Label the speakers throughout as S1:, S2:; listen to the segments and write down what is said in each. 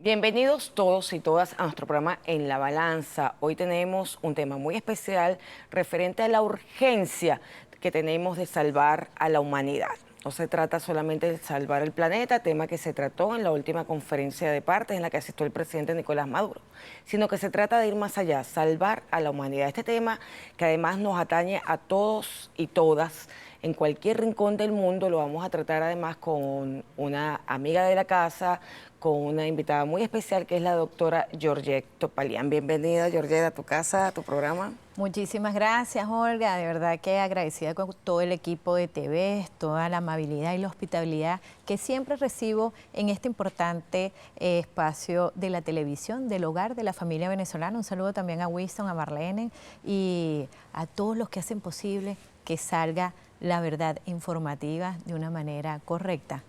S1: Bienvenidos todos y todas a nuestro programa En la Balanza. Hoy tenemos un tema muy especial referente a la urgencia que tenemos de salvar a la humanidad. No se trata solamente de salvar el planeta, tema que se trató en la última conferencia de partes en la que asistió el presidente Nicolás Maduro, sino que se trata de ir más allá, salvar a la humanidad. Este tema que además nos atañe a todos y todas en cualquier rincón del mundo, lo vamos a tratar además con una amiga de la casa, con una invitada muy especial que es la doctora Georgette Topalian. Bienvenida, Georgette, a tu casa, a tu programa.
S2: Muchísimas gracias, Olga. De verdad que agradecida con todo el equipo de TV, toda la amabilidad y la hospitalidad que siempre recibo en este importante espacio de la televisión, del hogar de la familia venezolana. Un saludo también a Winston, a Marlene y a todos los que hacen posible que salga la verdad informativa de una manera correcta.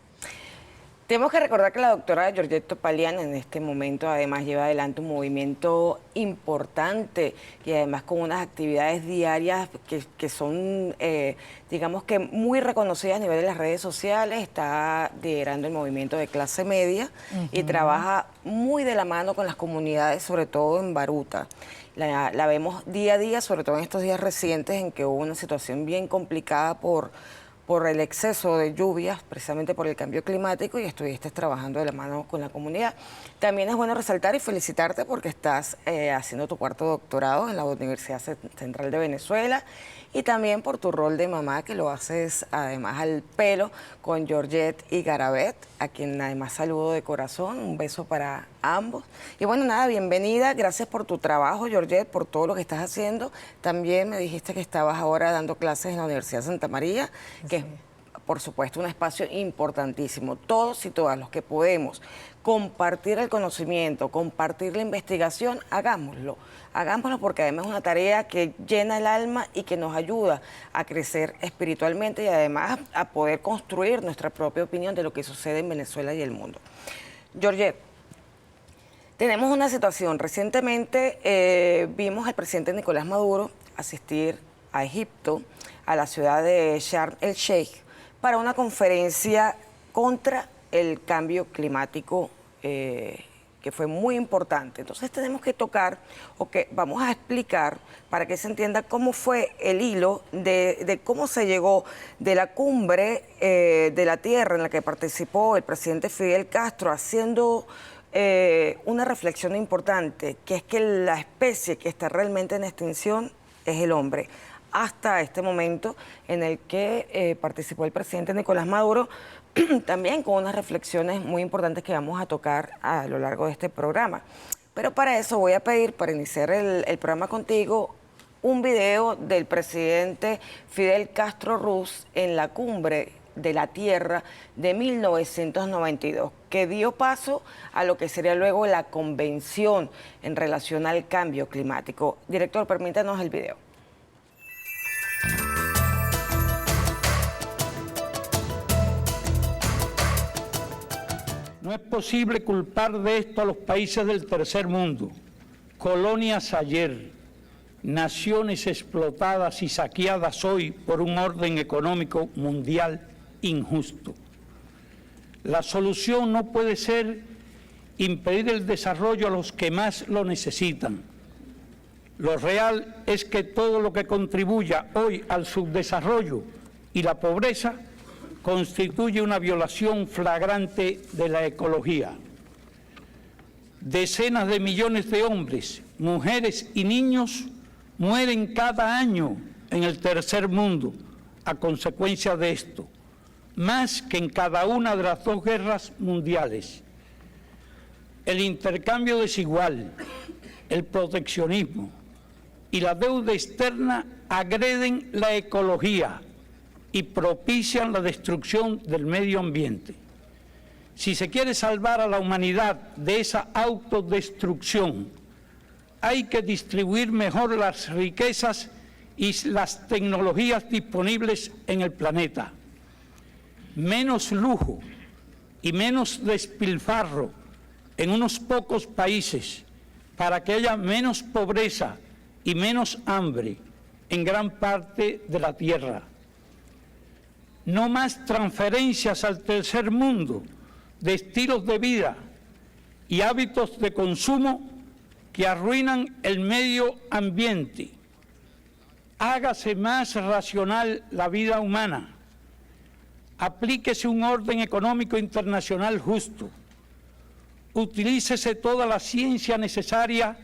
S1: Tenemos que recordar que la doctora Georgette Topalian en este momento además lleva adelante un movimiento importante y además con unas actividades diarias que son, digamos que muy reconocidas a nivel de las redes sociales. Está liderando el movimiento de clase media y trabaja muy de la mano con las comunidades, sobre todo en Baruta. La vemos día a día, sobre todo en estos días recientes en que hubo una situación bien complicada por el exceso de lluvias, precisamente por el cambio climático, y estuviste trabajando de la mano con la comunidad. También es bueno resaltar y felicitarte porque estás haciendo tu cuarto doctorado en la Universidad Central de Venezuela y también por tu rol de mamá, que lo haces además al pelo con Georgette y Garabet, a quien además saludo de corazón. Un beso para ambos. Y bueno, nada, bienvenida. Gracias por tu trabajo, Georgette, por todo lo que estás haciendo. También me dijiste que estabas ahora dando clases en la Universidad de Santa María, que es, por supuesto, un espacio importantísimo. Todos y todas los que podemos compartir el conocimiento, compartir la investigación, hagámoslo. Hagámoslo porque además es una tarea que llena el alma y que nos ayuda a crecer espiritualmente y además a poder construir nuestra propia opinión de lo que sucede en Venezuela y el mundo. Georgette, tenemos una situación. Recientemente vimos al presidente Nicolás Maduro asistir a Egipto, a la ciudad de Sharm el Sheikh, para una conferencia contra el cambio climático que fue muy importante. Entonces tenemos que tocar, vamos a explicar para que se entienda cómo fue el hilo de cómo se llegó de la cumbre de la Tierra en la que participó el presidente Fidel Castro, haciendo una reflexión importante, que es que la especie que está realmente en extinción es el hombre, hasta este momento en el que participó el presidente Nicolás Maduro, también con unas reflexiones muy importantes que vamos a tocar a lo largo de este programa. Pero para eso voy a pedir, para iniciar el programa contigo, un video del presidente Fidel Castro Ruz en la cumbre de la Tierra de 1992, que dio paso a lo que sería luego la convención en relación al cambio climático. Director, permítanos el video.
S3: No es posible culpar de esto a los países del tercer mundo, colonias ayer, naciones explotadas y saqueadas hoy por un orden económico mundial injusto. La solución no puede ser impedir el desarrollo a los que más lo necesitan. Lo real es que todo lo que contribuya hoy al subdesarrollo y la pobreza constituye una violación flagrante de la ecología. Decenas de millones de hombres, mujeres y niños mueren cada año en el tercer mundo a consecuencia de esto, más que en cada una de las dos guerras mundiales. El intercambio desigual, el proteccionismo y la deuda externa agreden la ecología y propician la destrucción del medio ambiente. Si se quiere salvar a la humanidad de esa autodestrucción, hay que distribuir mejor las riquezas y las tecnologías disponibles en el planeta. Menos lujo y menos despilfarro en unos pocos países para que haya menos pobreza y menos hambre en gran parte de la tierra. No más transferencias al tercer mundo de estilos de vida y hábitos de consumo que arruinan el medio ambiente. Hágase más racional la vida humana. Aplíquese un orden económico internacional justo. Utilícese toda la ciencia necesaria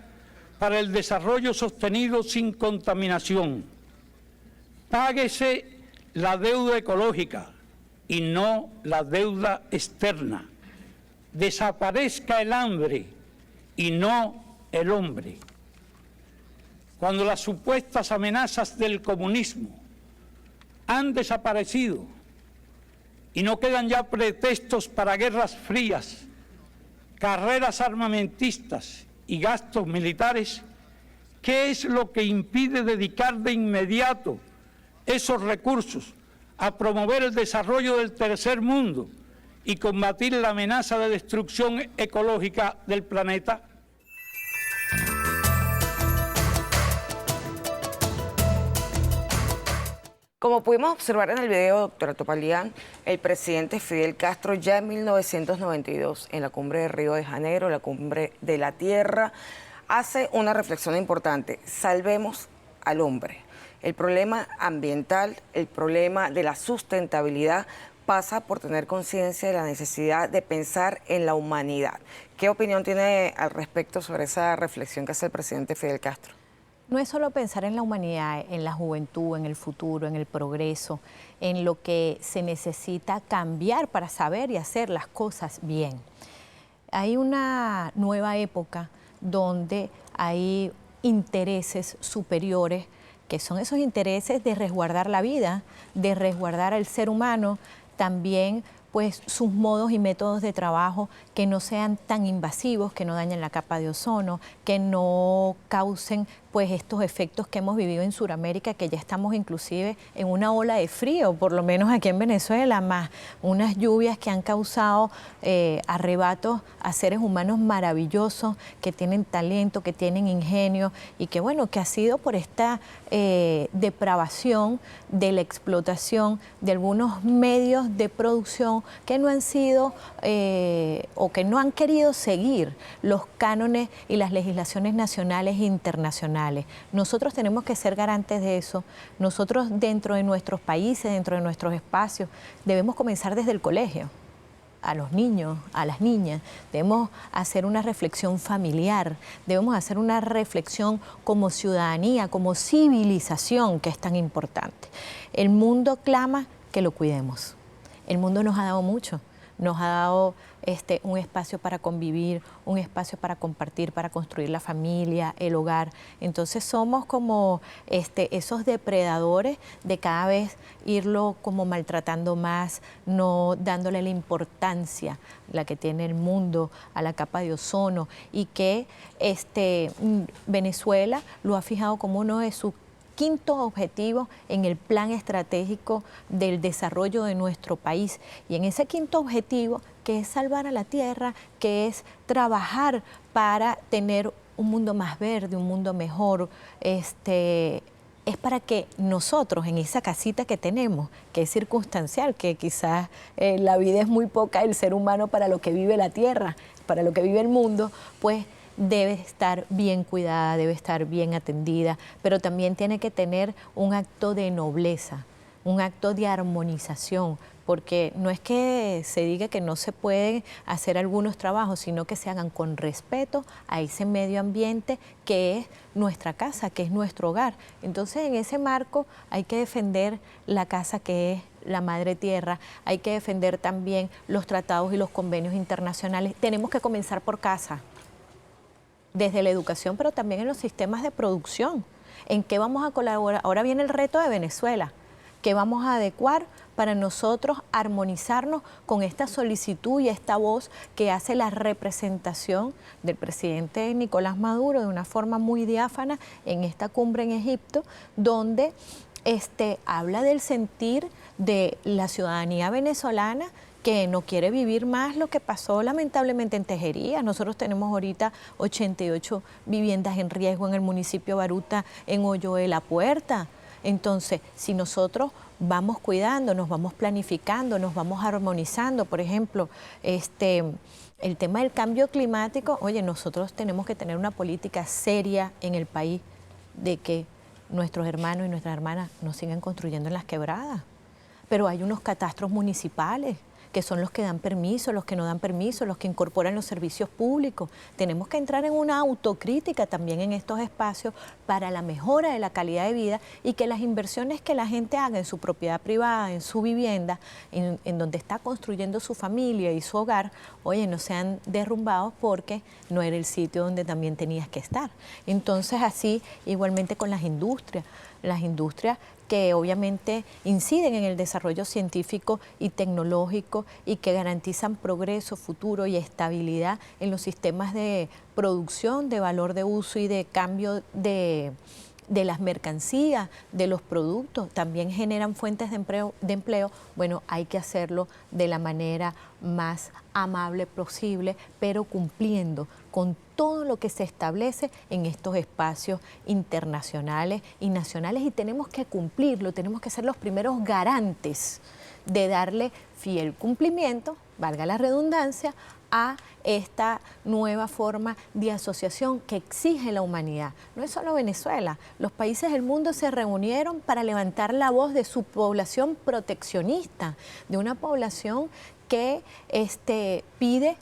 S3: para el desarrollo sostenido sin contaminación. Páguese la deuda ecológica y no la deuda externa. Desaparezca el hambre y no el hombre. Cuando las supuestas amenazas del comunismo han desaparecido y no quedan ya pretextos para guerras frías, carreras armamentistas y gastos militares, ¿qué es lo que impide dedicar de inmediato esos recursos a promover el desarrollo del tercer mundo y combatir la amenaza de destrucción ecológica del planeta?
S1: Como pudimos observar en el video, doctora Topalián, el presidente Fidel Castro ya en 1992, en la cumbre de Río de Janeiro, la cumbre de la Tierra, hace una reflexión importante: salvemos al hombre. El problema ambiental, el problema de la sustentabilidad pasa por tener conciencia de la necesidad de pensar en la humanidad. ¿Qué opinión tiene al respecto sobre esa reflexión que hace el presidente Fidel Castro?
S2: No es solo pensar en la humanidad, en la juventud, en el futuro, en el progreso, en lo que se necesita cambiar para saber y hacer las cosas bien. Hay una nueva época donde hay intereses superiores, que son esos intereses de resguardar la vida, de resguardar al ser humano, también pues sus modos y métodos de trabajo que no sean tan invasivos, que no dañen la capa de ozono, que no causen pues estos efectos que hemos vivido en Sudamérica, que ya estamos inclusive en una ola de frío, por lo menos aquí en Venezuela, más unas lluvias que han causado arrebatos a seres humanos maravillosos, que tienen talento, que tienen ingenio y que bueno, que ha sido por esta depravación de la explotación de algunos medios de producción que no han sido o que no han querido seguir los cánones y las legislaciones nacionales e internacionales. Nosotros tenemos que ser garantes de eso. Nosotros dentro de nuestros países, dentro de nuestros espacios, debemos comenzar desde el colegio. A los niños, a las niñas, debemos hacer una reflexión familiar, debemos hacer una reflexión como ciudadanía, como civilización, que es tan importante. El mundo clama que lo cuidemos. El mundo nos ha dado mucho, nos ha dado un espacio para convivir, un espacio para compartir, para construir la familia, el hogar. Entonces somos como esos depredadores de cada vez irlo como maltratando más, no dándole la importancia la que tiene el mundo a la capa de ozono, y que Venezuela lo ha fijado como uno de sus quinto objetivo en el plan estratégico del desarrollo de nuestro país. Y en ese quinto objetivo, que es salvar a la tierra, que es trabajar para tener un mundo más verde, un mundo mejor, es para que nosotros en esa casita que tenemos, que es circunstancial, que quizás la vida es muy poca del ser humano para lo que vive la tierra, para lo que vive el mundo, pues debe estar bien cuidada, debe estar bien atendida, pero también tiene que tener un acto de nobleza, un acto de armonización, porque no es que se diga que no se pueden hacer algunos trabajos, sino que se hagan con respeto a ese medio ambiente que es nuestra casa, que es nuestro hogar. Entonces, en ese marco hay que defender la casa que es la madre tierra, hay que defender también los tratados y los convenios internacionales. Tenemos que comenzar por casa, desde la educación, pero también en los sistemas de producción. ¿En qué vamos a colaborar? Ahora viene el reto de Venezuela. ¿Qué vamos a adecuar para nosotros armonizarnos con esta solicitud y esta voz que hace la representación del presidente Nicolás Maduro de una forma muy diáfana en esta cumbre en Egipto, donde habla del sentir de la ciudadanía venezolana, que no quiere vivir más lo que pasó lamentablemente en Tejería? Nosotros tenemos ahorita 88 viviendas en riesgo en el municipio de Baruta, en Hoyo de la Puerta. Entonces, si nosotros vamos cuidando, nos vamos planificando, nos vamos armonizando, por ejemplo, El tema del cambio climático, oye, nosotros tenemos que tener una política seria en el país de que nuestros hermanos y nuestras hermanas no sigan construyendo en las quebradas. Pero hay unos catastros municipales que son los que dan permiso, los que no dan permiso, los que incorporan los servicios públicos. Tenemos que entrar en una autocrítica también en estos espacios para la mejora de la calidad de vida y que las inversiones que la gente haga en su propiedad privada, en su vivienda, en donde está construyendo su familia y su hogar, oye, no sean derrumbados porque no era el sitio donde también tenías que estar. Entonces, así igualmente con las industrias que obviamente inciden en el desarrollo científico y tecnológico y que garantizan progreso, futuro y estabilidad en los sistemas de producción, de valor de uso y de cambio de las mercancías, de los productos, también generan fuentes de empleo, bueno, hay que hacerlo de la manera más amable posible, pero cumpliendo con todo lo que se establece en estos espacios internacionales y nacionales, y tenemos que cumplirlo, tenemos que ser los primeros garantes de darle fiel cumplimiento, valga la redundancia, a esta nueva forma de asociación que exige la humanidad. No es solo Venezuela, los países del mundo se reunieron para levantar la voz de su población proteccionista, de una población que pide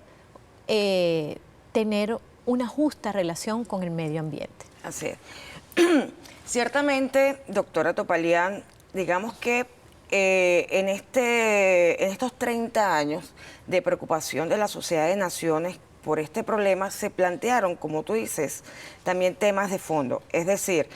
S2: tener una justa relación con el medio ambiente.
S1: Así es. Ciertamente, doctora Topalián, digamos que en estos 30 años de preocupación de la Sociedad de Naciones por este problema, se plantearon, como tú dices, también temas de fondo. Es decir,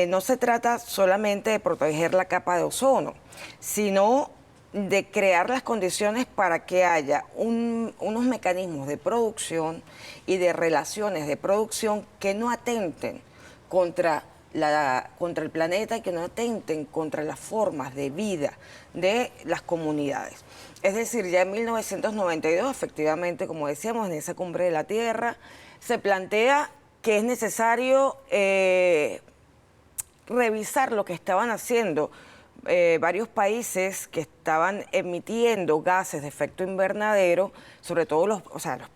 S1: no se trata solamente de proteger la capa de ozono, sino de crear las condiciones para que haya unos mecanismos de producción y de relaciones de producción que no atenten contra el planeta y que no atenten contra las formas de vida de las comunidades. Es decir, ya en 1992, efectivamente, como decíamos, en esa cumbre de la Tierra, se plantea que es necesario revisar lo que estaban haciendo varios países que estaban emitiendo gases de efecto invernadero, sobre todo los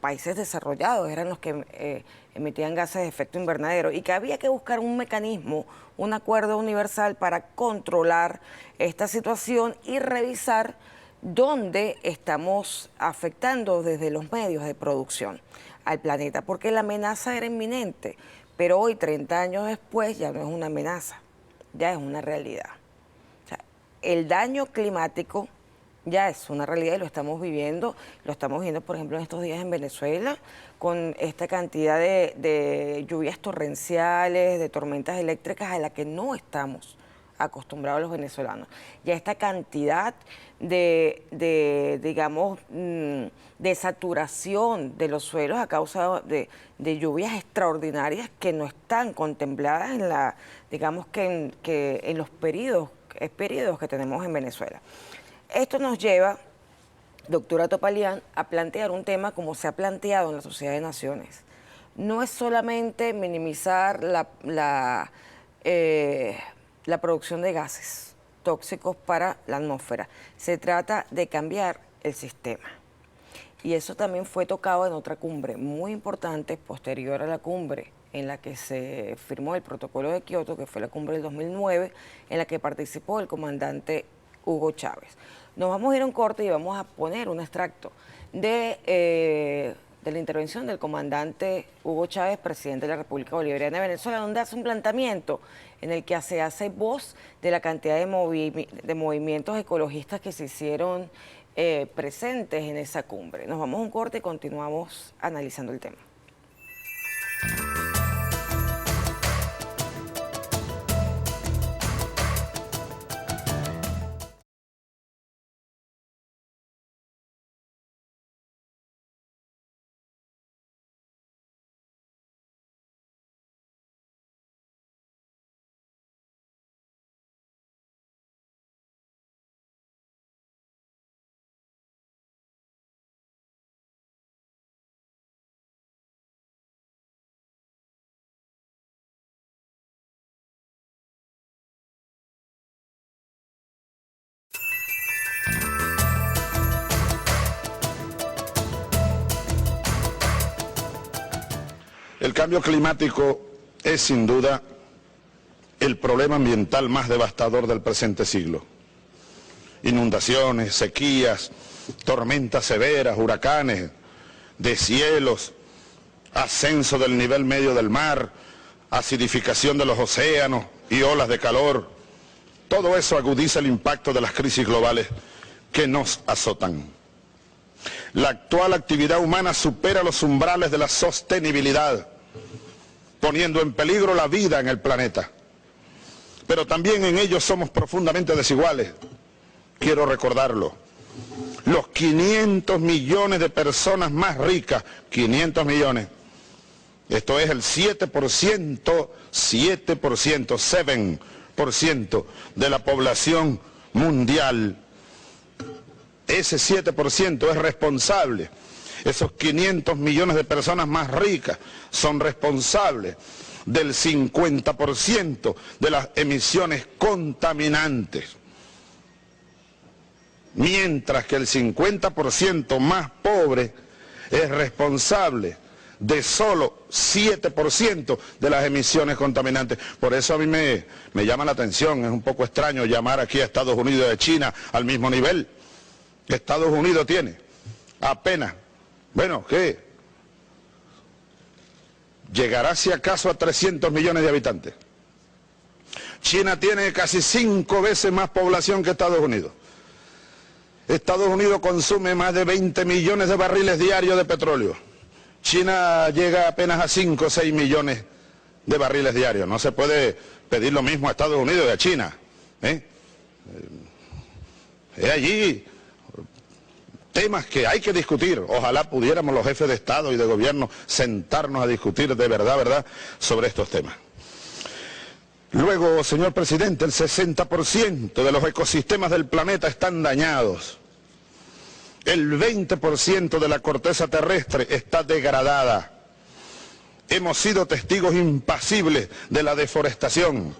S1: países desarrollados eran los que emitían gases de efecto invernadero, y que había que buscar un mecanismo, un acuerdo universal para controlar esta situación y revisar dónde estamos afectando desde los medios de producción al planeta, porque la amenaza era inminente, pero hoy, 30 años después, ya no es una amenaza, ya es una realidad. El daño climático ya es una realidad y lo estamos viendo por ejemplo en estos días en Venezuela, con esta cantidad de lluvias torrenciales, de tormentas eléctricas a la que no estamos acostumbrados los venezolanos. Ya esta cantidad digamos, de saturación de los suelos a causa de lluvias extraordinarias que no están contempladas digamos que en los periodos que tenemos en Venezuela. Esto nos lleva, doctora Topalián, a plantear un tema como se ha planteado en la Sociedad de Naciones. No es solamente minimizar la producción de gases tóxicos para la atmósfera, se trata de cambiar el sistema. Y eso también fue tocado en otra cumbre muy importante posterior a la cumbre en la que se firmó el protocolo de Kioto, que fue la cumbre del 2009, en la que participó el comandante Hugo Chávez. Nos vamos a ir a un corte y vamos a poner un extracto de la intervención del comandante Hugo Chávez, presidente de la República Bolivariana de Venezuela, donde hace un planteamiento en el que se hace voz de la cantidad de movimientos ecologistas que se hicieron presentes en esa cumbre. Nos vamos a un corte y continuamos analizando el tema.
S4: El cambio climático es sin duda el problema ambiental más devastador del presente siglo. Inundaciones, sequías, tormentas severas, huracanes, deshielos, ascenso del nivel medio del mar, acidificación de los océanos y olas de calor. Todo eso agudiza el impacto de las crisis globales que nos azotan. La actual actividad humana supera los umbrales de la sostenibilidad, poniendo en peligro la vida en el planeta. Pero también en ello somos profundamente desiguales. Quiero recordarlo. Los 500 millones de personas más ricas, 500 millones, esto es el 7% de la población mundial. Ese 7% es responsable. Esos 500 millones de personas más ricas son responsables del 50% de las emisiones contaminantes. Mientras que el 50% más pobre es responsable de solo 7% de las emisiones contaminantes. Por eso a mí me llama la atención, es un poco extraño llamar aquí a Estados Unidos y a China al mismo nivel. Estados Unidos tiene apenas, bueno, ¿qué? Llegará si acaso a 300 millones de habitantes. China tiene casi 5 veces más población que Estados Unidos. Estados Unidos consume más de 20 millones de barriles diarios de petróleo. China llega apenas a 5 o 6 millones de barriles diarios. No se puede pedir lo mismo a Estados Unidos y a China. Es allí temas que hay que discutir. Ojalá pudiéramos los jefes de Estado y de Gobierno sentarnos a discutir de verdad, sobre estos temas. Luego, señor presidente, el 60% de los ecosistemas del planeta están dañados. El 20% de la corteza terrestre está degradada. Hemos sido testigos impasibles de la deforestación,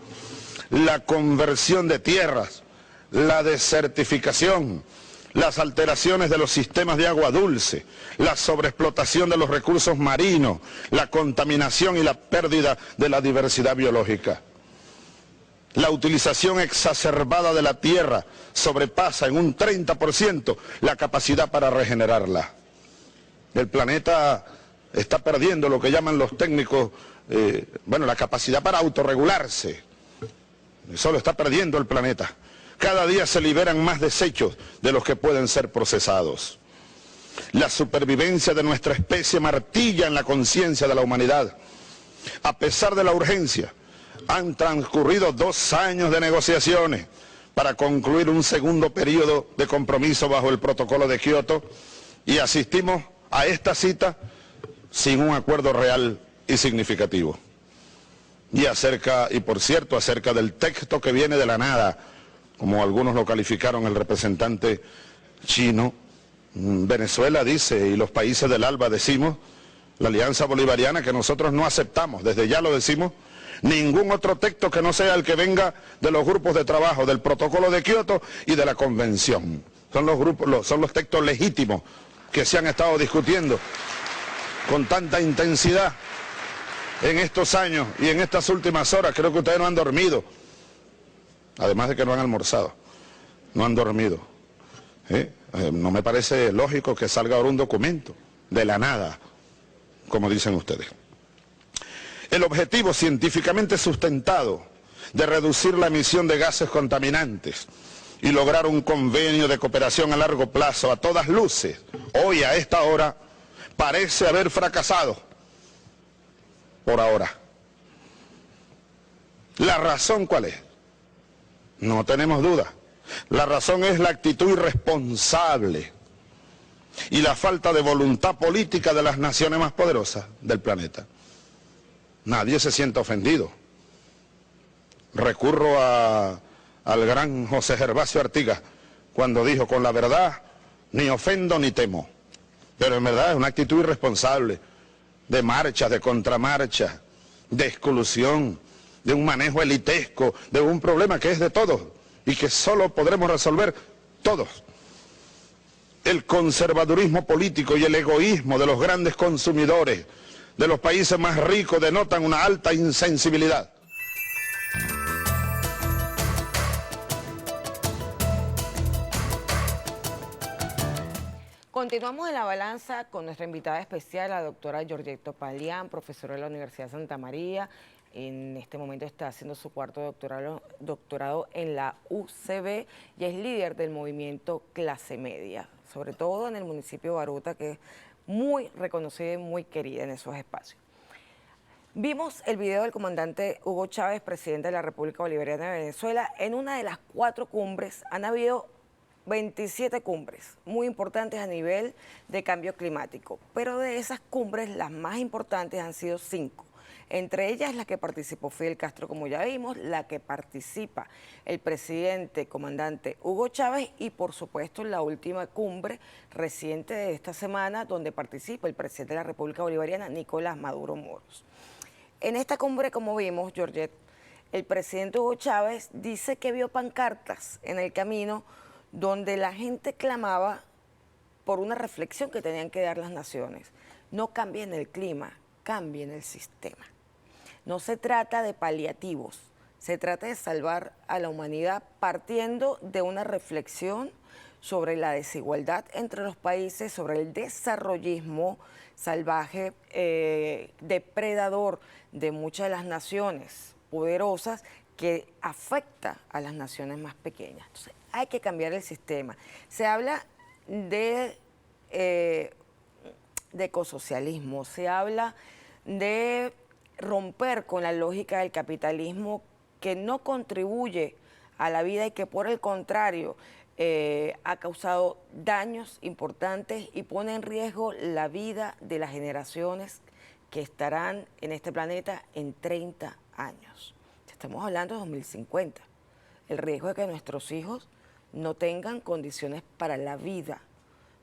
S4: la conversión de tierras, la desertificación, las alteraciones de los sistemas de agua dulce, la sobreexplotación de los recursos marinos, la contaminación y la pérdida de la diversidad biológica. La utilización exacerbada de la tierra sobrepasa en un 30% la capacidad para regenerarla. El planeta está perdiendo lo que llaman los técnicos, la capacidad para autorregularse. Eso lo está perdiendo el planeta. Cada día se liberan más desechos de los que pueden ser procesados. La supervivencia de nuestra especie martilla en la conciencia de la humanidad. A pesar de la urgencia, han transcurrido 2 años de negociaciones para concluir un segundo periodo de compromiso bajo el protocolo de Kioto y asistimos a esta cita sin un acuerdo real y significativo. Y por cierto, acerca del texto que viene de la nada, como algunos lo calificaron el representante chino, Venezuela dice, y los países del ALBA decimos, la Alianza Bolivariana, que nosotros no aceptamos, desde ya lo decimos, ningún otro texto que no sea el que venga de los grupos de trabajo, del protocolo de Kioto y de la convención. Son los textos legítimos que se han estado discutiendo con tanta intensidad en estos años y en estas últimas horas. Creo que ustedes no han dormido, además de que no han almorzado, no han dormido. No me parece lógico que salga ahora un documento de la nada, como dicen ustedes. El objetivo científicamente sustentado de reducir la emisión de gases contaminantes y lograr un convenio de cooperación a largo plazo, a todas luces, hoy a esta hora, parece haber fracasado, por ahora. ¿La razón cuál es? No tenemos duda. La razón es la actitud irresponsable y la falta de voluntad política de las naciones más poderosas del planeta. Nadie se siente ofendido. Recurro al gran José Gervasio Artigas cuando dijo, con la verdad ni ofendo ni temo. Pero en verdad es una actitud irresponsable de marchas, de contramarchas, de exclusión, de un manejo elitesco, de un problema que es de todos y que solo podremos resolver todos. El conservadurismo político y el egoísmo de los grandes consumidores de los países más ricos denotan una alta insensibilidad.
S1: Continuamos en la balanza con nuestra invitada especial, la doctora Georgette Topalian, profesora de la Universidad de Santa María. En este momento está haciendo su cuarto doctorado en la UCB y es líder del movimiento Clase Media, sobre todo en el municipio de Baruta, que es muy reconocida y muy querida en esos espacios. Vimos el video del comandante Hugo Chávez, presidente de la República Bolivariana de Venezuela. En una de las 4 cumbres han habido 27 cumbres muy importantes a nivel de cambio climático, pero de esas cumbres las más importantes han sido 5. Entre ellas la que participó Fidel Castro, como ya vimos, la que participa el presidente comandante Hugo Chávez y por supuesto la última cumbre reciente de esta semana donde participa el presidente de la República Bolivariana, Nicolás Maduro Moros. En esta cumbre, como vimos, Georgette, el presidente Hugo Chávez dice que vio pancartas en el camino donde la gente clamaba por una reflexión que tenían que dar las naciones. No cambien el clima, cambien el sistema. No se trata de paliativos, se trata de salvar a la humanidad partiendo de una reflexión sobre la desigualdad entre los países, sobre el desarrollismo salvaje, depredador de muchas de las naciones poderosas que afecta a las naciones más pequeñas. Entonces, hay que cambiar el sistema. Se habla de ecosocialismo, se habla de romper con la lógica del capitalismo que no contribuye a la vida y que por el contrario ha causado daños importantes y pone en riesgo la vida de las generaciones que estarán en este planeta en 30 años. Estamos hablando de 2050. El riesgo de que nuestros hijos no tengan condiciones para la vida,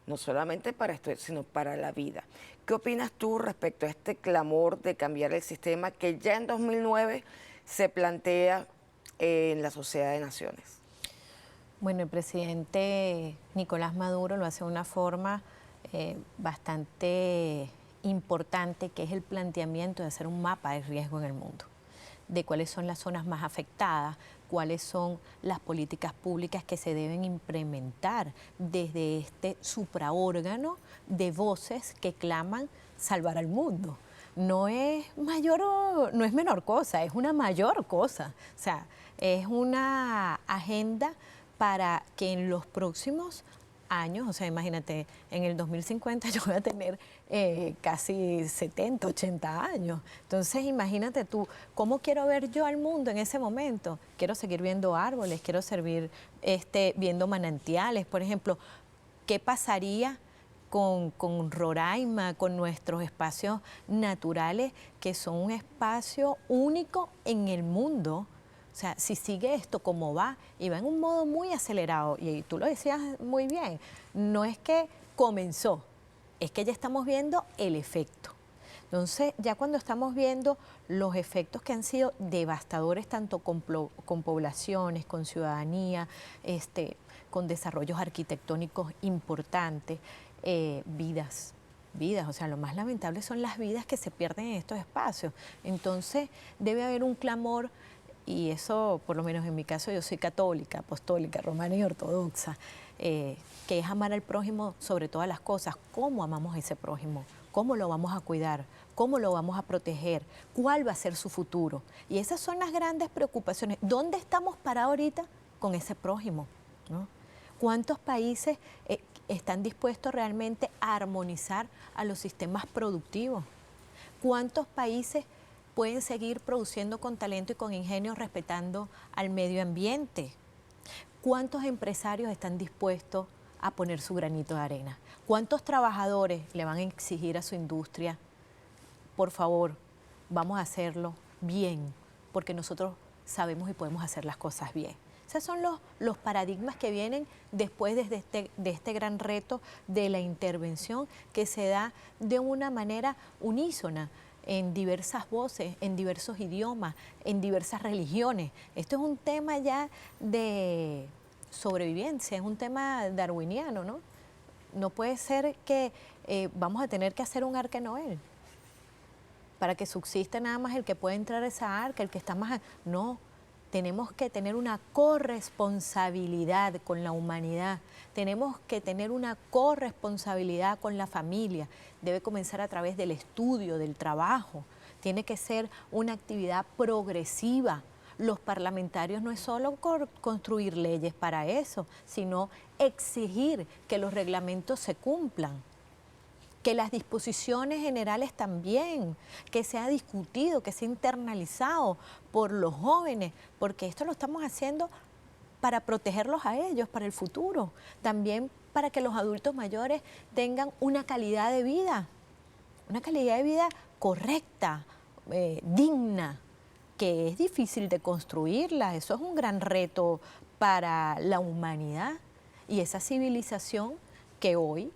S1: no solamente para esto, sino para la vida. ¿Qué opinas tú respecto a este clamor de cambiar el sistema que ya en 2009 se plantea en la Sociedad de Naciones?
S2: Bueno, el presidente Nicolás Maduro lo hace de una forma bastante importante, que es el planteamiento de hacer un mapa de riesgo en el mundo, de cuáles son las zonas más afectadas, cuáles son las políticas públicas que se deben implementar desde este supraórgano de voces que claman salvar al mundo. No es no es menor cosa, es una mayor cosa. O sea, es una agenda para que en los próximos años, o sea, imagínate, en el 2050 yo voy a tener casi 70, 80 años. Entonces, imagínate tú, ¿cómo quiero ver yo al mundo en ese momento? Quiero seguir viendo árboles, quiero seguir viendo manantiales, por ejemplo. ¿Qué pasaría con Roraima, con nuestros espacios naturales, que son un espacio único en el mundo? O sea, si sigue esto como va, y va en un modo muy acelerado, y tú lo decías muy bien, no es que comenzó, es que ya estamos viendo el efecto. Entonces, ya cuando estamos viendo los efectos que han sido devastadores, tanto con poblaciones, con ciudadanía, con desarrollos arquitectónicos importantes, vidas, o sea, lo más lamentable son las vidas que se pierden en estos espacios. Entonces, debe haber un clamor. Y eso, por lo menos en mi caso, yo soy católica, apostólica, romana y ortodoxa, que es amar al prójimo sobre todas las cosas. ¿Cómo amamos a ese prójimo? ¿Cómo lo vamos a cuidar? ¿Cómo lo vamos a proteger? ¿Cuál va a ser su futuro? Y esas son las grandes preocupaciones. ¿Dónde estamos parados ahorita con ese prójimo? ¿No? ¿Cuántos países están dispuestos realmente a armonizar a los sistemas productivos? ¿Cuántos países pueden seguir produciendo con talento y con ingenio respetando al medio ambiente? ¿Cuántos empresarios están dispuestos a poner su granito de arena? ¿Cuántos trabajadores le van a exigir a su industria, por favor, vamos a hacerlo bien, porque nosotros sabemos y podemos hacer las cosas bien? Esos son los paradigmas que vienen después de este gran reto de la intervención que se da de una manera unísona, en diversas voces, en diversos idiomas, en diversas religiones. Esto es un tema ya de sobrevivencia, es un tema darwiniano, ¿no? No puede ser que vamos a tener que hacer un Arca Noel. para que subsista nada más el que puede entrar a esa arca, el que está más... No, tenemos que tener una corresponsabilidad con la humanidad, tenemos que tener una corresponsabilidad con la familia. Debe comenzar a través del estudio, del trabajo, tiene que ser una actividad progresiva. Los parlamentarios no es solo construir leyes para eso, sino exigir que los reglamentos se cumplan, que las disposiciones generales también, que sea discutido, que sea internalizado por los jóvenes, porque esto lo estamos haciendo para protegerlos a ellos, para el futuro, también para que los adultos mayores tengan una calidad de vida correcta, digna, que es difícil de construirla. Eso es un gran reto para la humanidad y esa civilización que hoy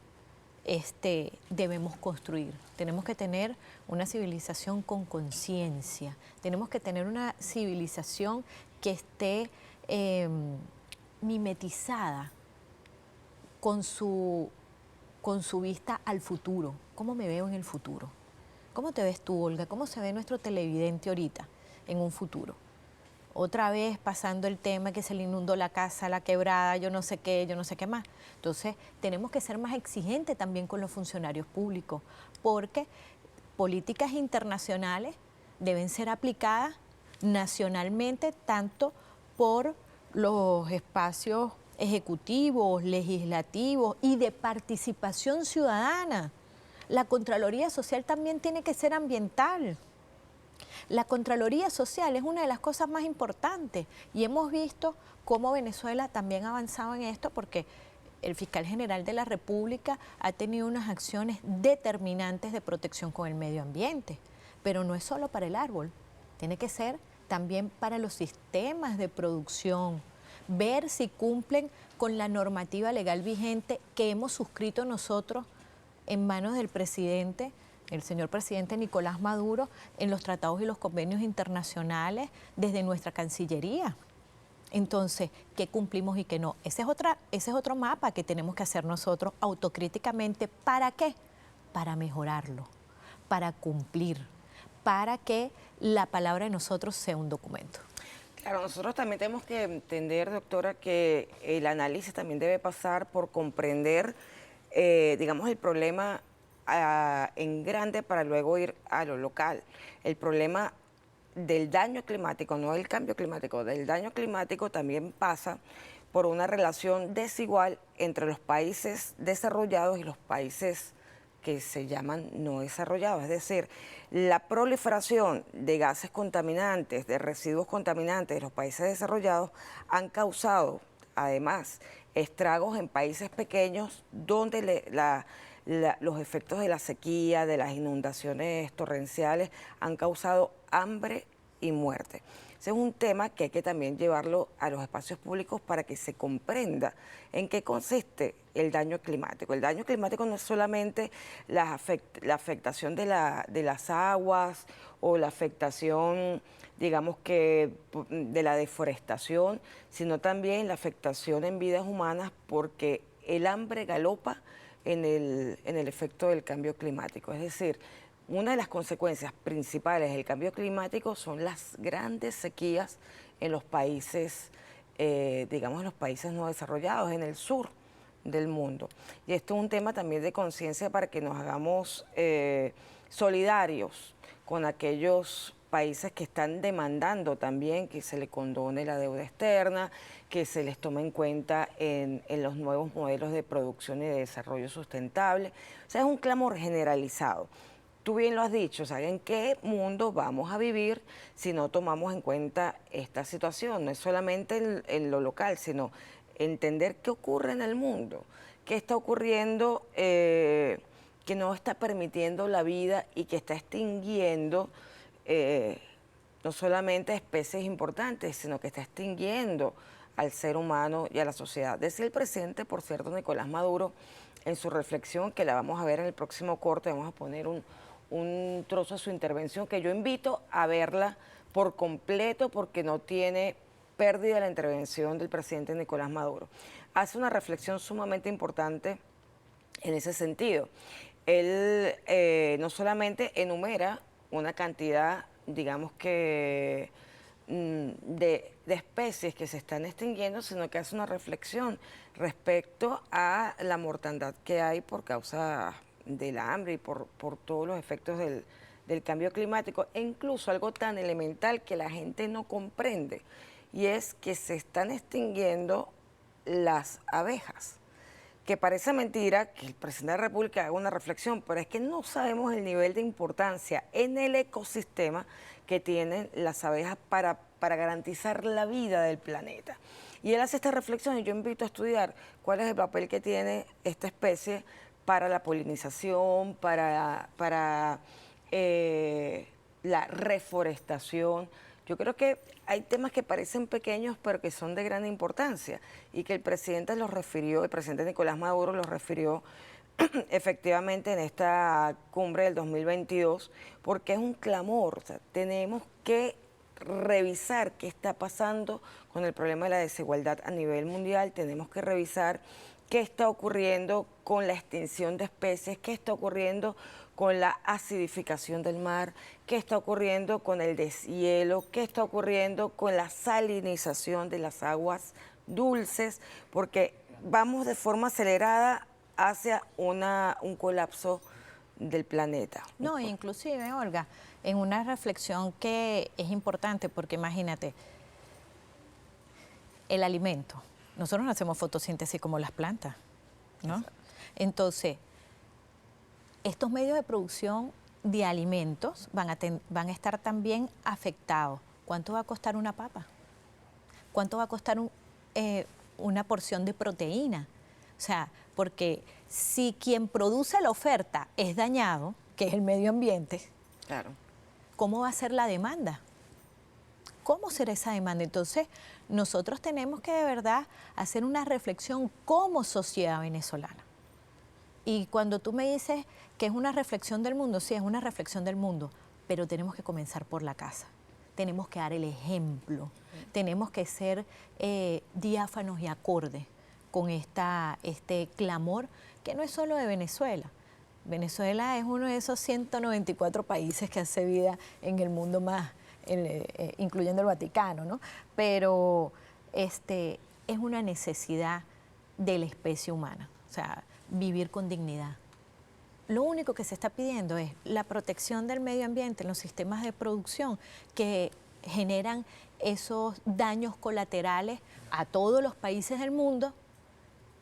S2: debemos construir. Tenemos que tener una civilización con conciencia, tenemos que tener una civilización que esté mimetizada con su vista al futuro. ¿Cómo me veo en el futuro? ¿Cómo te ves tú, Olga? ¿Cómo se ve nuestro televidente ahorita en un futuro? Otra vez pasando el tema que se le inundó la casa, la quebrada, yo no sé qué más. Entonces, tenemos que ser más exigentes también con los funcionarios públicos, porque políticas internacionales deben ser aplicadas nacionalmente, tanto por los espacios ejecutivos, legislativos y de participación ciudadana. La Contraloría Social también tiene que ser ambiental. La Contraloría Social es una de las cosas más importantes y hemos visto cómo Venezuela también ha avanzado en esto porque el fiscal general de la República ha tenido unas acciones determinantes de protección con el medio ambiente, pero no es solo para el árbol, tiene que ser también para los sistemas de producción, ver si cumplen con la normativa legal vigente que hemos suscrito nosotros en manos del presidente, el señor presidente Nicolás Maduro, en los tratados y los convenios internacionales desde nuestra Cancillería. Entonces, ¿qué cumplimos y qué no? Ese es otro mapa que tenemos que hacer nosotros autocríticamente. ¿Para qué? Para mejorarlo, para cumplir, para que la palabra de nosotros sea un documento.
S1: Claro, nosotros también tenemos que entender, doctora, que el análisis también debe pasar por comprender, digamos, el problema en grande para luego ir a lo local. El problema del daño climático, no del cambio climático, del daño climático también pasa por una relación desigual entre los países desarrollados y los países que se llaman no desarrollados. Es decir, la proliferación de gases contaminantes, de residuos contaminantes de los países desarrollados han causado, además, estragos en países pequeños donde los efectos de la sequía, de las inundaciones torrenciales, han causado hambre y muerte. Ese es un tema que hay que también llevarlo a los espacios públicos para que se comprenda en qué consiste el daño climático. El daño climático no es solamente la afectación de las aguas o la afectación, digamos que, de la deforestación, sino también la afectación en vidas humanas porque el hambre galopa en el efecto del cambio climático. Es decir, una de las consecuencias principales del cambio climático son las grandes sequías en los países, digamos, en los países no desarrollados, en el sur del mundo. Y esto es un tema también de conciencia para que nos hagamos solidarios con aquellos países que están demandando también que se le condone la deuda externa, que se les tome en cuenta en los nuevos modelos de producción y de desarrollo sustentable. O sea, es un clamor generalizado. Tú bien lo has dicho, o sea, ¿en qué mundo vamos a vivir si no tomamos en cuenta esta situación? No es solamente en lo local, sino entender qué ocurre en el mundo, qué está ocurriendo que no está permitiendo la vida y que está extinguiendo no solamente especies importantes, sino que está extinguiendo al ser humano y a la sociedad. Decía el presidente, por cierto, Nicolás Maduro, en su reflexión, que la vamos a ver en el próximo corte, vamos a poner un trozo de su intervención, que yo invito a verla por completo porque no tiene pérdida la intervención del presidente Nicolás Maduro. Hace una reflexión sumamente importante en ese sentido. Él no solamente enumera una cantidad, digamos que, de especies que se están extinguiendo, sino que hace una reflexión respecto a la mortandad que hay por causa del hambre y por todos los efectos del cambio climático, e incluso algo tan elemental que la gente no comprende, y es que se están extinguiendo las abejas. Que parece mentira que el presidente de la República haga una reflexión, pero es que no sabemos el nivel de importancia en el ecosistema que tienen las abejas para garantizar la vida del planeta. Y él hace esta reflexión y yo invito a estudiar cuál es el papel que tiene esta especie para la polinización, para la reforestación. Yo creo que hay temas que parecen pequeños, pero que son de gran importancia, y que el presidente los refirió, el presidente Nicolás Maduro los refirió efectivamente en esta cumbre del 2022, porque es un clamor. O sea, tenemos que revisar qué está pasando con el problema de la desigualdad a nivel mundial, tenemos que revisar qué está ocurriendo con la extinción de especies, qué está ocurriendo con la acidificación del mar, qué está ocurriendo con el deshielo, qué está ocurriendo con la salinización de las aguas dulces, porque vamos de forma acelerada hacia un colapso del planeta.
S2: No, inclusive, Olga, en una reflexión que es importante, porque imagínate, el alimento. Nosotros no hacemos fotosíntesis como las plantas, ¿no? Entonces, estos medios de producción de alimentos van a estar también afectados. ¿Cuánto va a costar una papa? ¿Cuánto va a costar una porción de proteína? O sea, porque si quien produce la oferta es dañado, que es el medio ambiente,
S1: claro,
S2: ¿cómo va a ser la demanda? ¿Cómo será esa demanda? Entonces, nosotros tenemos que de verdad hacer una reflexión como sociedad venezolana. Y cuando tú me dices que es una reflexión del mundo, sí, es una reflexión del mundo, pero tenemos que comenzar por la casa. Tenemos que dar el ejemplo. Tenemos que ser diáfanos y acordes con este clamor, que no es solo de Venezuela. Venezuela es uno de esos 194 países que hace vida en el mundo más, incluyendo el Vaticano, ¿no? Pero es una necesidad de la especie humana, o sea, vivir con dignidad. Lo único que se está pidiendo es la protección del medio ambiente en los sistemas de producción que generan esos daños colaterales a todos los países del mundo,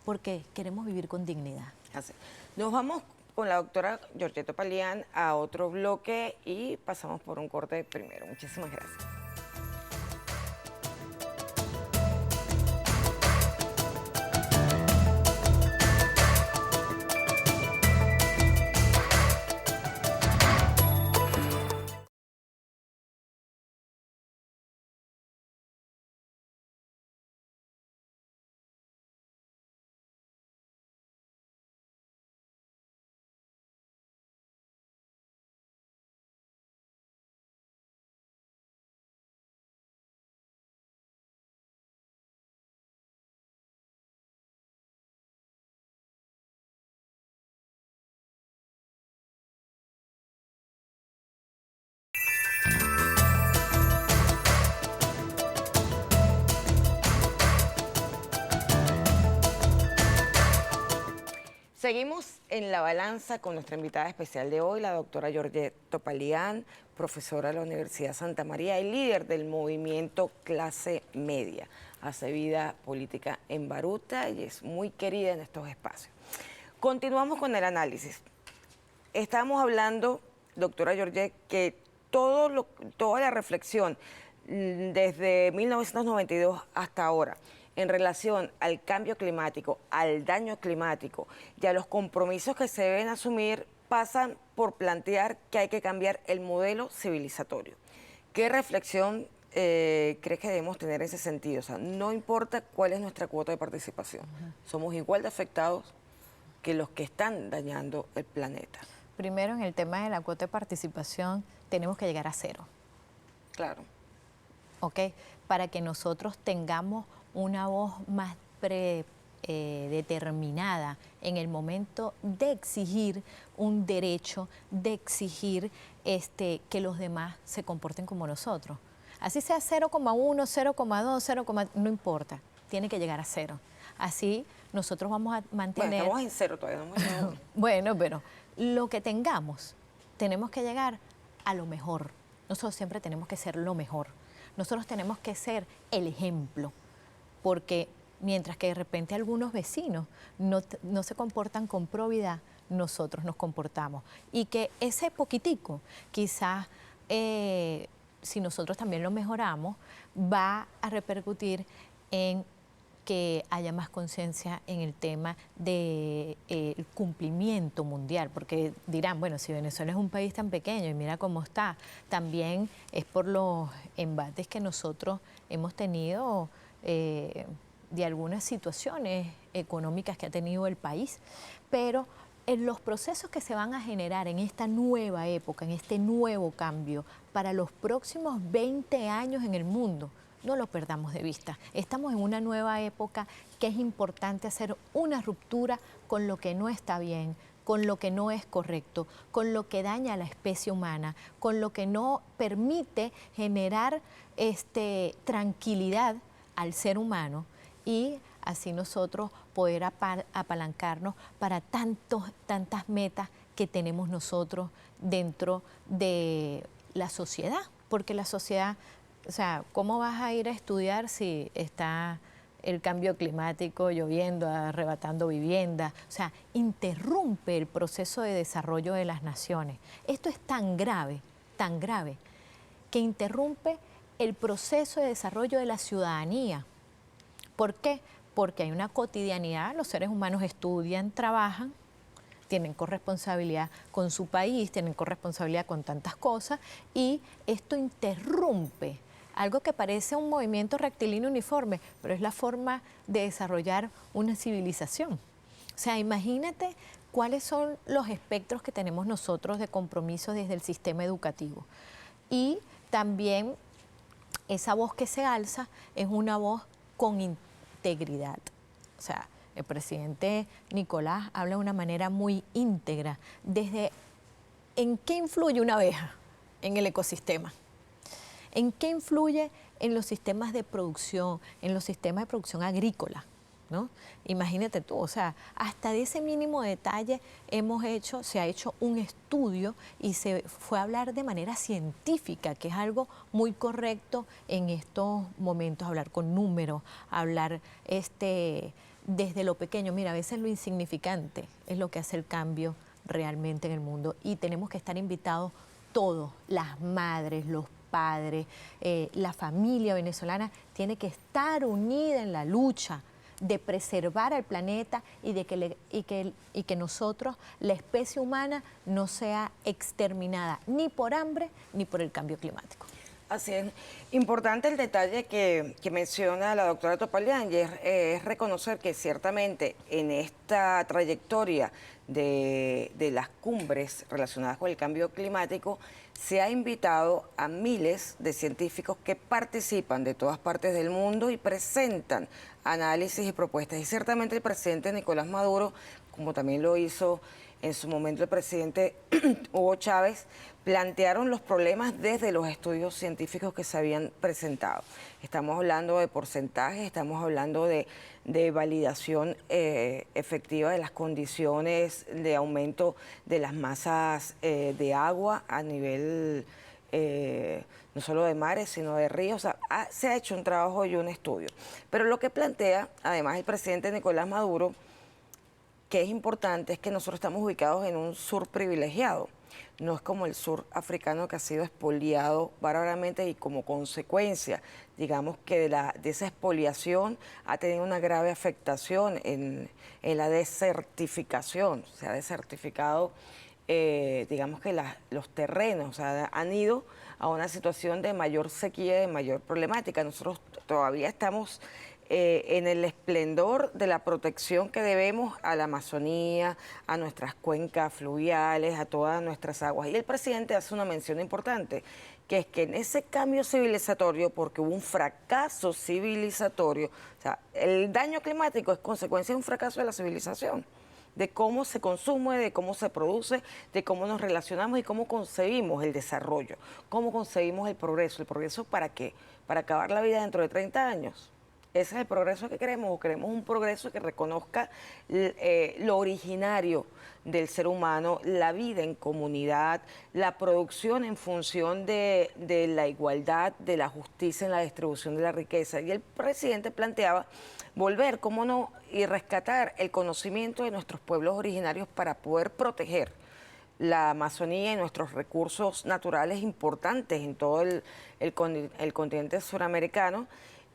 S2: porque queremos vivir con dignidad.
S1: Así. Nos vamos con la doctora Georgette Topalián a otro bloque y pasamos por un corte primero. Muchísimas gracias. Seguimos en la balanza con nuestra invitada especial de hoy, la doctora Georgette Topalián, profesora de la Universidad Santa María y líder del movimiento Clase Media. Hace vida política en Baruta y es muy querida en estos espacios. Continuamos con el análisis. Estábamos hablando, doctora Georgette, que toda la reflexión desde 1992 hasta ahora en relación al cambio climático, al daño climático y a los compromisos que se deben asumir pasan por plantear que hay que cambiar el modelo civilizatorio. ¿Qué reflexión crees que debemos tener en ese sentido? O sea, no importa cuál es nuestra cuota de participación, somos igual de afectados que los que están dañando el planeta.
S2: Primero, en el tema de la cuota de participación, tenemos que llegar a 0.
S1: Claro.
S2: ¿Ok? Para que nosotros tengamos una voz más determinada en el momento de exigir un derecho, de exigir que los demás se comporten como nosotros. Así sea 0,1, 0,2, 0, no importa, tiene que llegar a 0. Así nosotros vamos a mantener...
S1: Bueno, estamos en 0 todavía, no hemos llegado.
S2: Bueno, pero lo que tengamos, tenemos que llegar a lo mejor. Nosotros siempre tenemos que ser lo mejor. Nosotros tenemos que ser el ejemplo, porque mientras que de repente algunos vecinos no se comportan con probidad, nosotros nos comportamos. Y que ese poquitico, quizás si nosotros también lo mejoramos, va a repercutir en que haya más conciencia en el tema del cumplimiento mundial, porque dirán, bueno, si Venezuela es un país tan pequeño y mira cómo está, también es por los embates que nosotros hemos tenido de algunas situaciones económicas que ha tenido el país, pero en los procesos que se van a generar en esta nueva época, en este nuevo cambio, para los próximos 20 años en el mundo, no lo perdamos de vista. Estamos en una nueva época que es importante hacer una ruptura con lo que no está bien, con lo que no es correcto, con lo que daña a la especie humana, con lo que no permite generar tranquilidad al ser humano y así nosotros poder apalancarnos para tantas metas que tenemos nosotros dentro de la sociedad, porque la sociedad, o sea, ¿cómo vas a ir a estudiar si está el cambio climático lloviendo, arrebatando viviendas? O sea, interrumpe el proceso de desarrollo de las naciones. Esto es tan grave, que interrumpe el proceso de desarrollo de la ciudadanía. ¿Por qué? Porque hay una cotidianidad, los seres humanos estudian, trabajan, tienen corresponsabilidad con su país, tienen corresponsabilidad con tantas cosas y esto interrumpe algo que parece un movimiento rectilíneo uniforme, pero es la forma de desarrollar una civilización. O sea, imagínate cuáles son los espectros que tenemos nosotros de compromiso desde el sistema educativo. Y también esa voz que se alza es una voz con integridad. O sea, el presidente Nicolás habla de una manera muy íntegra desde en qué influye una abeja en el ecosistema, en qué influye en los sistemas de producción, en los sistemas de producción agrícola, ¿no? Imagínate tú, o sea, hasta de ese mínimo detalle se ha hecho un estudio y se fue a hablar de manera científica, que es algo muy correcto en estos momentos, hablar con números, hablar desde lo pequeño. Mira, a veces lo insignificante es lo que hace el cambio realmente en el mundo y tenemos que estar invitados todos, las madres, los padres, la familia venezolana tiene que estar unida en la lucha de preservar al planeta y que nosotros, la especie humana, no sea exterminada ni por hambre ni por el cambio climático.
S1: Así es. Importante el detalle que menciona la doctora Topalián y es reconocer que ciertamente en esta trayectoria de las cumbres relacionadas con el cambio climático se ha invitado a miles de científicos que participan de todas partes del mundo y presentan análisis y propuestas. Y ciertamente el presidente Nicolás Maduro, como también lo hizo en su momento el presidente Hugo Chávez, plantearon los problemas desde los estudios científicos que se habían presentado. Estamos hablando de porcentajes, estamos hablando de validación efectiva de las condiciones de aumento de las masas de agua a nivel no solo de mares, sino de ríos. O sea, se ha hecho un trabajo y un estudio. Pero lo que plantea, además, el presidente Nicolás Maduro, que es importante, es que nosotros estamos ubicados en un sur privilegiado. No es como el sur africano que ha sido expoliado bárbaramente y como consecuencia, digamos que de esa expoliación ha tenido una grave afectación en la desertificación. Se ha desertificado, digamos que los terrenos, o sea, han ido a una situación de mayor sequía, de mayor problemática. Nosotros todavía estamos en el esplendor de la protección que debemos a la Amazonía, a nuestras cuencas fluviales, a todas nuestras aguas. Y el presidente hace una mención importante, que es que en ese cambio civilizatorio, porque hubo un fracaso civilizatorio, o sea, el daño climático es consecuencia de un fracaso de la civilización, de cómo se consume, de cómo se produce, de cómo nos relacionamos y cómo concebimos el desarrollo, cómo concebimos el progreso. ¿El progreso para qué? Para acabar la vida dentro de 30 años. ¿Ese es el progreso que queremos o queremos un progreso que reconozca lo originario del ser humano, la vida en comunidad, la producción en función de la igualdad, de la justicia en la distribución de la riqueza? Y el presidente planteaba volver, cómo no, y rescatar el conocimiento de nuestros pueblos originarios para poder proteger la Amazonía y nuestros recursos naturales importantes en todo el continente suramericano,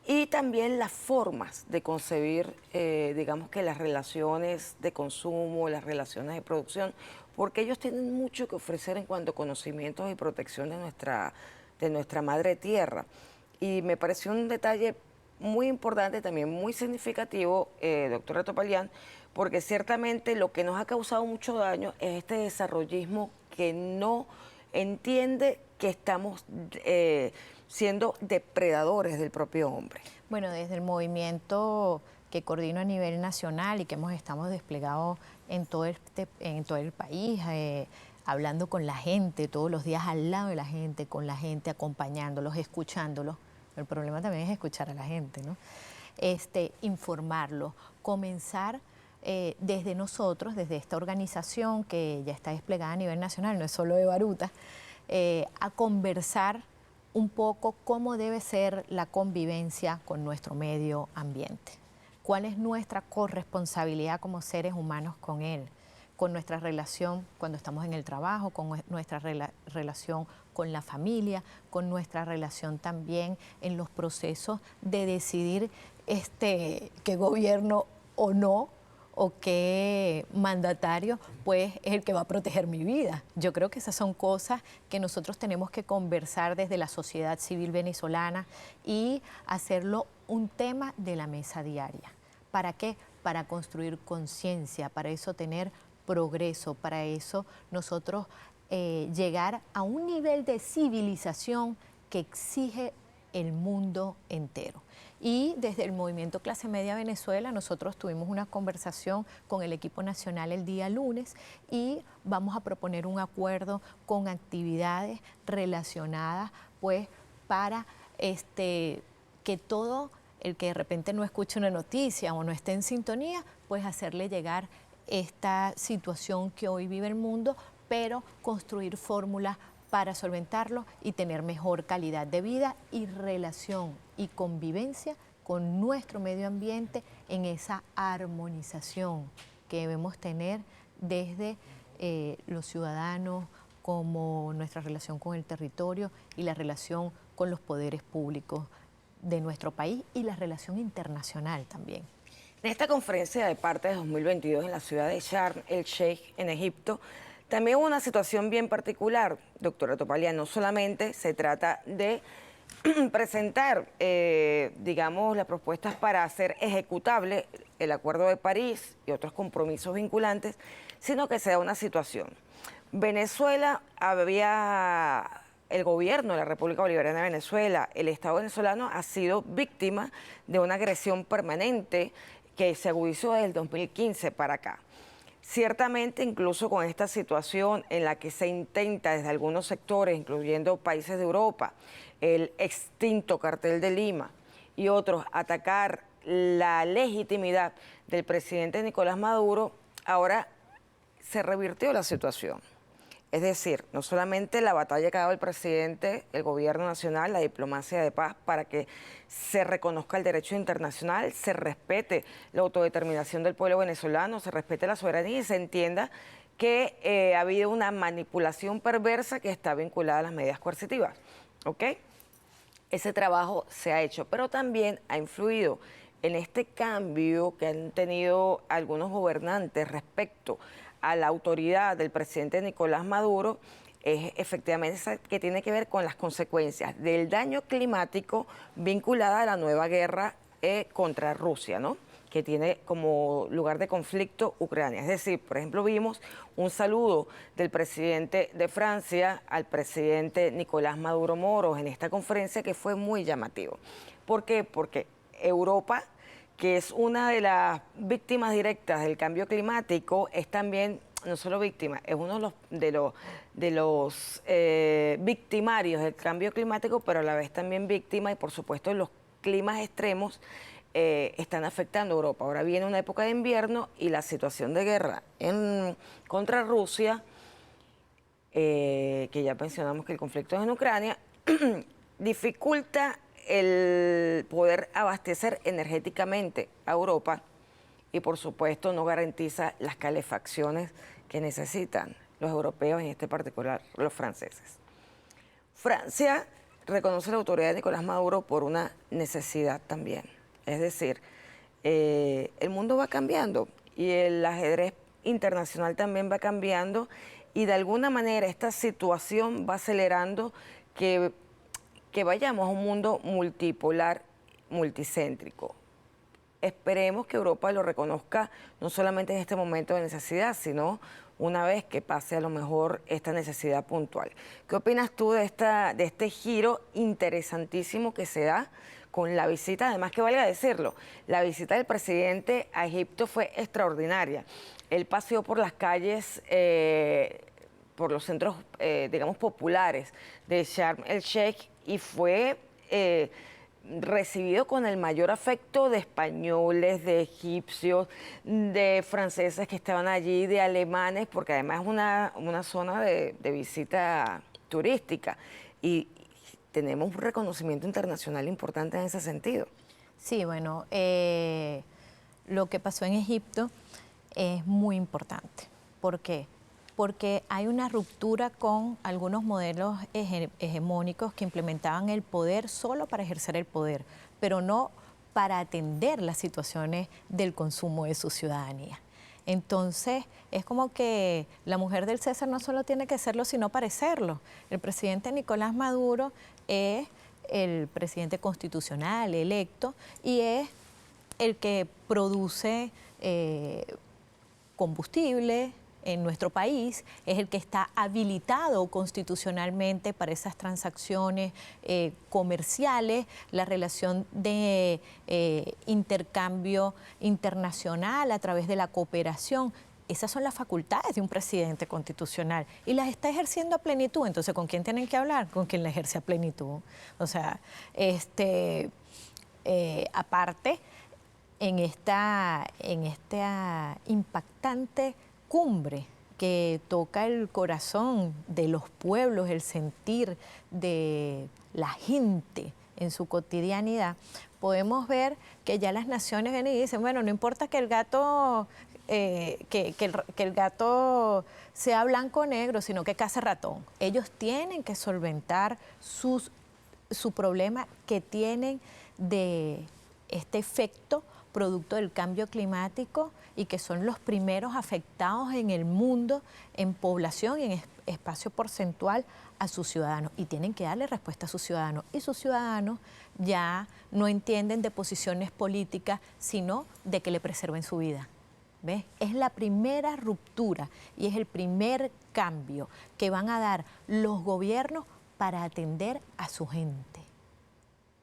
S1: y también las formas de concebir, digamos que las relaciones de consumo, las relaciones de producción, porque ellos tienen mucho que ofrecer en cuanto a conocimientos y protección de nuestra madre tierra. Y me pareció un detalle muy importante, también muy significativo, doctora Topalián, porque ciertamente lo que nos ha causado mucho daño es este desarrollismo que no entiende que estamos siendo depredadores del propio hombre.
S2: Bueno, desde el movimiento que coordino a nivel nacional y que estamos desplegados en todo el país, hablando con la gente, todos los días al lado de la gente, con la gente, acompañándolos, escuchándolos. El problema también es escuchar a la gente, ¿no? Informarlos, comenzar desde nosotros, desde esta organización que ya está desplegada a nivel nacional, no es solo de Baruta, a conversar un poco cómo debe ser la convivencia con nuestro medio ambiente, cuál es nuestra corresponsabilidad como seres humanos con él, con nuestra relación cuando estamos en el trabajo, con nuestra relación con la familia, con nuestra relación también en los procesos de decidir qué gobierno o no, o qué mandatario pues es el que va a proteger mi vida. Yo creo que esas son cosas que nosotros tenemos que conversar desde la sociedad civil venezolana y hacerlo un tema de la mesa diaria. ¿Para qué? Para construir conciencia, para eso tener progreso, para eso nosotros llegar a un nivel de civilización que exige el mundo entero. Y desde el Movimiento Clase Media Venezuela nosotros tuvimos una conversación con el equipo nacional el día lunes y vamos a proponer un acuerdo con actividades relacionadas pues para que todo el que de repente no escuche una noticia o no esté en sintonía, pues hacerle llegar esta situación que hoy vive el mundo, pero construir fórmulas para solventarlo y tener mejor calidad de vida y relación y convivencia con nuestro medio ambiente en esa armonización que debemos tener desde los ciudadanos, como nuestra relación con el territorio y la relación con los poderes públicos de nuestro país y la relación internacional también.
S1: En esta conferencia de partes de 2022 en la ciudad de Sharm el Sheikh, en Egipto, también hubo una situación bien particular, doctora Topalián. No solamente se trata de presentar, digamos, las propuestas para hacer ejecutable el Acuerdo de París y otros compromisos vinculantes, sino que se da una situación. Venezuela el gobierno de la República Bolivariana de Venezuela, el Estado venezolano ha sido víctima de una agresión permanente que se agudizó desde el 2015 para acá. Ciertamente, incluso con esta situación en la que se intenta desde algunos sectores, incluyendo países de Europa, el extinto Cartel de Lima y otros, atacar la legitimidad del presidente Nicolás Maduro, ahora se revirtió la situación. Es decir, no solamente la batalla que ha dado el presidente, el gobierno nacional, la diplomacia de paz para que se reconozca el derecho internacional, se respete la autodeterminación del pueblo venezolano, se respete la soberanía y se entienda que ha habido una manipulación perversa que está vinculada a las medidas coercitivas. ¿Ok? Ese trabajo se ha hecho, pero también ha influido en este cambio que han tenido algunos gobernantes respecto a la autoridad del presidente Nicolás Maduro, es efectivamente esa que tiene que ver con las consecuencias del daño climático vinculada a la nueva guerra contra Rusia, ¿no? que tiene como lugar de conflicto Ucrania. Es decir, por ejemplo, vimos un saludo del presidente de Francia al presidente Nicolás Maduro Moros en esta conferencia que fue muy llamativo. ¿Por qué? Porque Europa, que es una de las víctimas directas del cambio climático, es también, no solo víctima, es uno de los victimarios del cambio climático, pero a la vez también víctima, y por supuesto los climas extremos están afectando a Europa. Ahora viene una época de invierno y la situación de guerra contra Rusia, que ya mencionamos que el conflicto es en Ucrania, dificulta el poder abastecer energéticamente a Europa y por supuesto no garantiza las calefacciones que necesitan los europeos, en este particular los franceses. Francia reconoce la autoridad de Nicolás Maduro por una necesidad también. Es decir, el mundo va cambiando y el ajedrez internacional también va cambiando y de alguna manera esta situación va acelerando que vayamos a un mundo multipolar, multicéntrico. Esperemos que Europa lo reconozca no solamente en este momento de necesidad, sino una vez que pase a lo mejor esta necesidad puntual. ¿Qué opinas tú de este giro interesantísimo que se da con la visita? Además, que valga decirlo, la visita del presidente a Egipto fue extraordinaria. Él paseó por las calles, por los centros, digamos, populares de Sharm el Sheikh y fue recibido con el mayor afecto de españoles, de egipcios, de franceses que estaban allí, de alemanes, porque además es una zona de visita turística y tenemos un reconocimiento internacional importante en ese sentido.
S2: Sí, bueno, lo que pasó en Egipto es muy importante. ¿Por qué? Porque hay una ruptura con algunos modelos hegemónicos que implementaban el poder solo para ejercer el poder, pero no para atender las situaciones del consumo de su ciudadanía. Entonces, es como que la mujer del César no solo tiene que serlo, sino parecerlo. El presidente Nicolás Maduro es el presidente constitucional electo y es el que produce combustible en nuestro país, es el que está habilitado constitucionalmente para esas transacciones comerciales, la relación de intercambio internacional a través de la cooperación. Esas son las facultades de un presidente constitucional y las está ejerciendo a plenitud. Entonces, ¿con quién tienen que hablar? Con quien la ejerce a plenitud. O sea, aparte, en esta impactante cumbre que toca el corazón de los pueblos, el sentir de la gente en su cotidianidad, podemos ver que ya las naciones vienen y dicen, bueno, no importa que el gato, que el gato sea blanco o negro, sino que case ratón. Ellos tienen que solventar su problema que tienen de este efecto producto del cambio climático y que son los primeros afectados en el mundo en población y en espacio porcentual a sus ciudadanos y tienen que darle respuesta a sus ciudadanos y sus ciudadanos ya no entienden de posiciones políticas sino de que le preserven su vida. ¿Ves? Es la primera ruptura y es el primer cambio que van a dar los gobiernos para atender a su gente.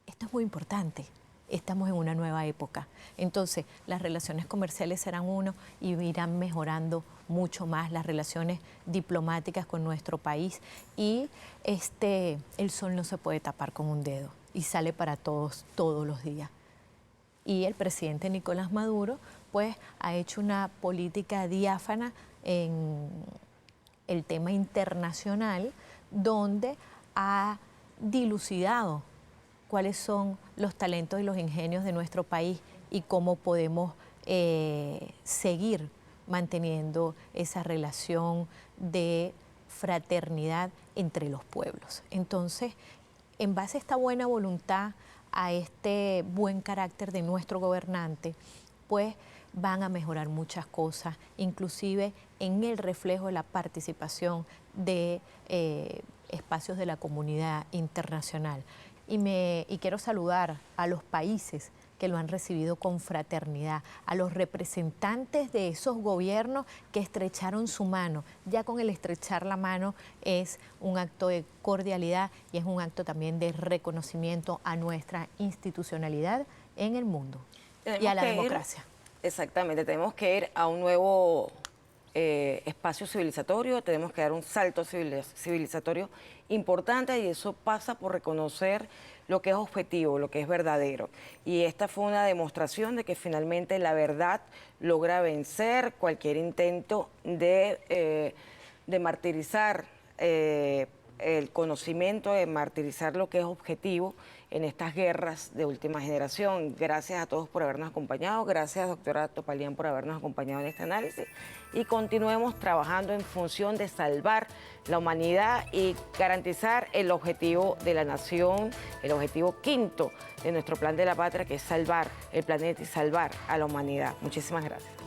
S2: Esto es muy importante. Estamos en una nueva época. Entonces, las relaciones comerciales serán uno y irán mejorando mucho más las relaciones diplomáticas con nuestro país. Y el sol no se puede tapar con un dedo y sale para todos los días. Y el presidente Nicolás Maduro, pues, ha hecho una política diáfana en el tema internacional, donde ha dilucidado cuáles son los talentos y los ingenios de nuestro país y cómo podemos seguir manteniendo esa relación de fraternidad entre los pueblos. Entonces, en base a esta buena voluntad, a este buen carácter de nuestro gobernante, pues van a mejorar muchas cosas, inclusive en el reflejo de la participación de espacios de la comunidad internacional. Y quiero saludar a los países que lo han recibido con fraternidad, a los representantes de esos gobiernos que estrecharon su mano. Ya con el estrechar la mano es un acto de cordialidad y es un acto también de reconocimiento a nuestra institucionalidad en el mundo y a la democracia.
S1: Exactamente, tenemos que ir a un nuevo espacio civilizatorio, tenemos que dar un salto civilizatorio importante y eso pasa por reconocer lo que es objetivo, lo que es verdadero. Y esta fue una demostración de que finalmente la verdad logra vencer cualquier intento de martirizar el conocimiento, de martirizar lo que es objetivo en estas guerras de última generación. Gracias a todos por habernos acompañado, gracias doctora Topalián por habernos acompañado en este análisis y continuemos trabajando en función de salvar la humanidad y garantizar el objetivo de la nación, el objetivo quinto de nuestro plan de la patria, que es salvar el planeta y salvar a la humanidad. Muchísimas gracias.